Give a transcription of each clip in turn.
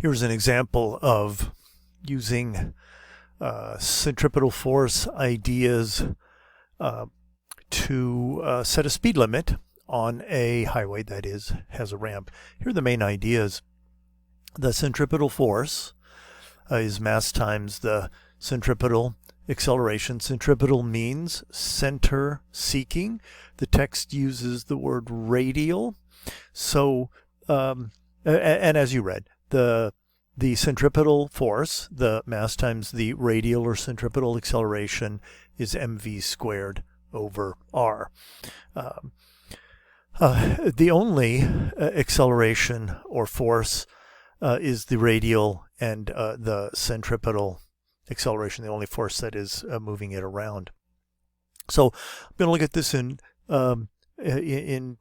Here's an example of using centripetal force ideas to set a speed limit on a highway that has a ramp. Here are the main ideas. The centripetal force is mass times the centripetal acceleration. Centripetal means center seeking. The text uses the word radial. So, and as you read, the centripetal force, the mass times the radial or centripetal acceleration, is mv squared over r. The only acceleration or force is the radial and the centripetal acceleration, the only force that is moving it around. So I'm going to look at this in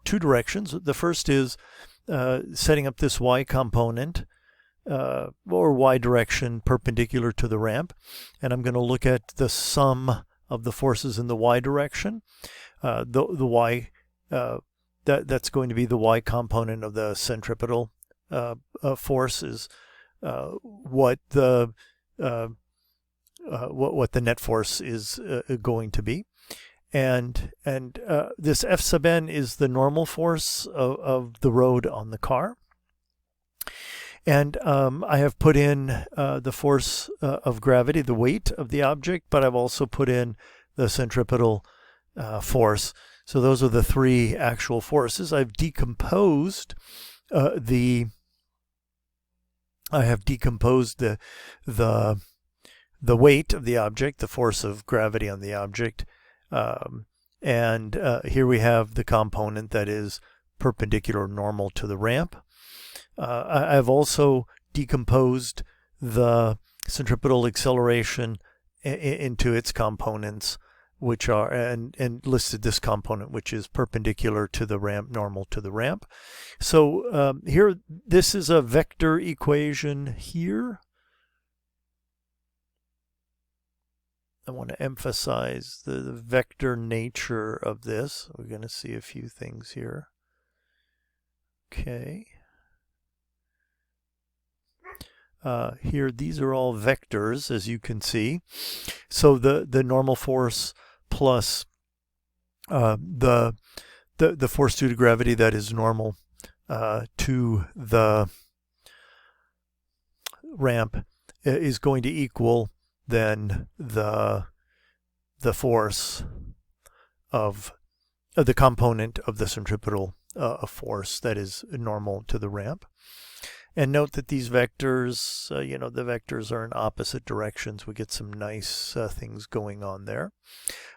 two directions. The first is setting up this y component or y direction perpendicular to the ramp, and I'm going to look at the sum of the forces in the y direction. The y that's going to be the y component of the centripetal force is what the net force is going to be, and this F sub n is the normal force of the road on the car. And I have put in the force of gravity, the weight of the object, but I've also put in the centripetal force. So those are the three actual forces. I've decomposed the weight of the object, the force of gravity on the object, and here we have the component that is perpendicular normal to the ramp. I've also decomposed the centripetal acceleration into its components, which are, and listed this component, which is perpendicular to the ramp, normal to the ramp. So here, this is a vector equation here. I want to emphasize the vector nature of this. We're going to see a few things here. Okay. Here, these are all vectors, as you can see. So the normal force plus the force due to gravity that is normal to the ramp is going to equal then the force of the component of the centripetal force that is normal to the ramp. And note that these vectors, the vectors are in opposite directions. We get some nice things going on there.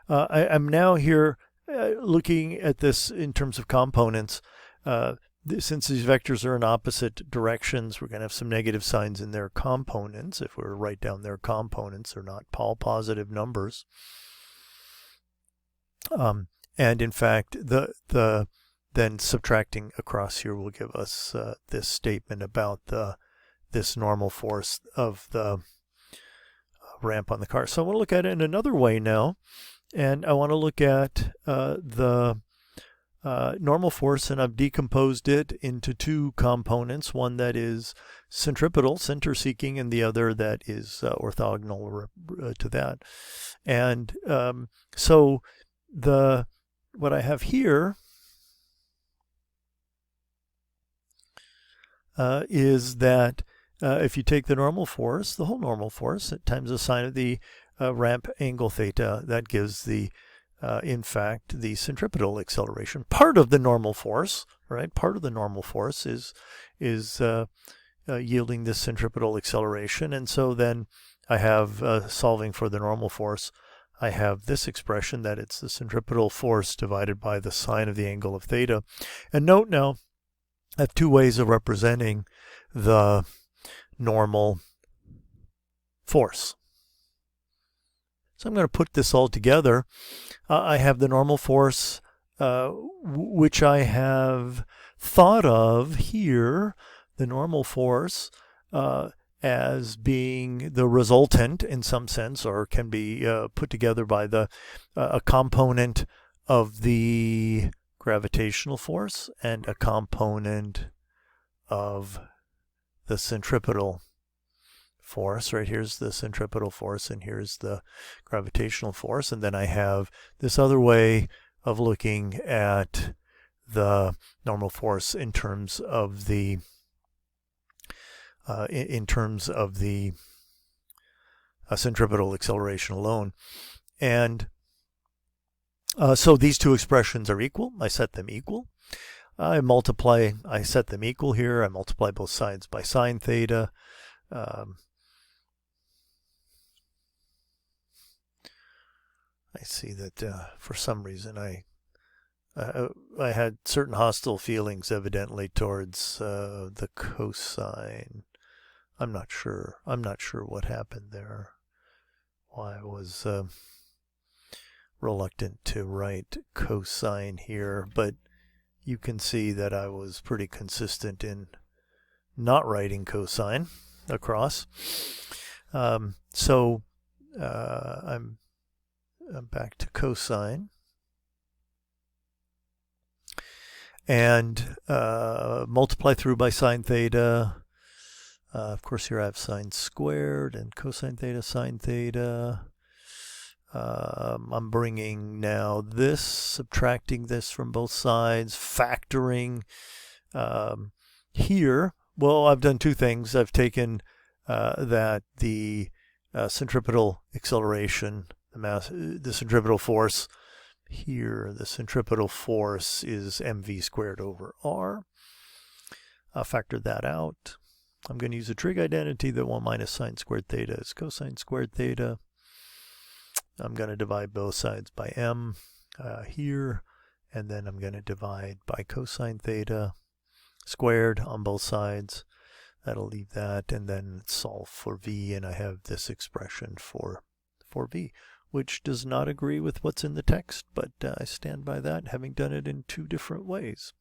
I'm now here looking at this in terms of components. Since these vectors are in opposite directions, we're going to have some negative signs in their components. If we were to write down their components, they're not all positive numbers. And in fact, then subtracting across here will give us this statement about this normal force of the ramp on the car. So I want to look at it in another way now, and I want to look at the normal force, and I've decomposed it into two components, one that is centripetal, center seeking, and the other that is orthogonal to that. And so what I have here is that if you take the normal force, the whole normal force, times the sine of the ramp angle theta, that gives the, in fact, the centripetal acceleration. Part of the normal force, right? Part of the normal force is yielding this centripetal acceleration. And so then I have, solving for the normal force, I have this expression that it's the centripetal force divided by the sine of the angle of theta. And note now, I have two ways of representing the normal force. So I'm going to put this all together. I have the normal force, which I have thought of here, the normal force, as being the resultant in some sense, or can be put together by a component of the gravitational force and a component of the centripetal force, right? Here's the centripetal force, and here's the gravitational force. And then I have this other way of looking at the normal force in terms of the centripetal acceleration alone. And so these two expressions are equal. I set them equal. I set them equal here. I multiply both sides by sine theta. I see that for some reason I had certain hostile feelings evidently towards the cosine. I'm not sure what happened there. Why I was reluctant to write cosine here, but you can see that I was pretty consistent in not writing cosine across. So I'm back to cosine. And multiply through by sine theta. Of course, here I have sine squared and cosine theta, sine theta. I'm bringing now this, subtracting this from both sides, factoring here. Well, I've done two things. I've taken that the centripetal acceleration, the centripetal force here, the centripetal force is mv squared over r. I'll factor that out. I'm going to use a trig identity that 1 minus sine squared theta is cosine squared theta. I'm going to divide both sides by m here, and then I'm going to divide by cosine theta squared on both sides. That'll leave that, and then solve for v, and I have this expression for v, which does not agree with what's in the text, but I stand by that, having done it in two different ways.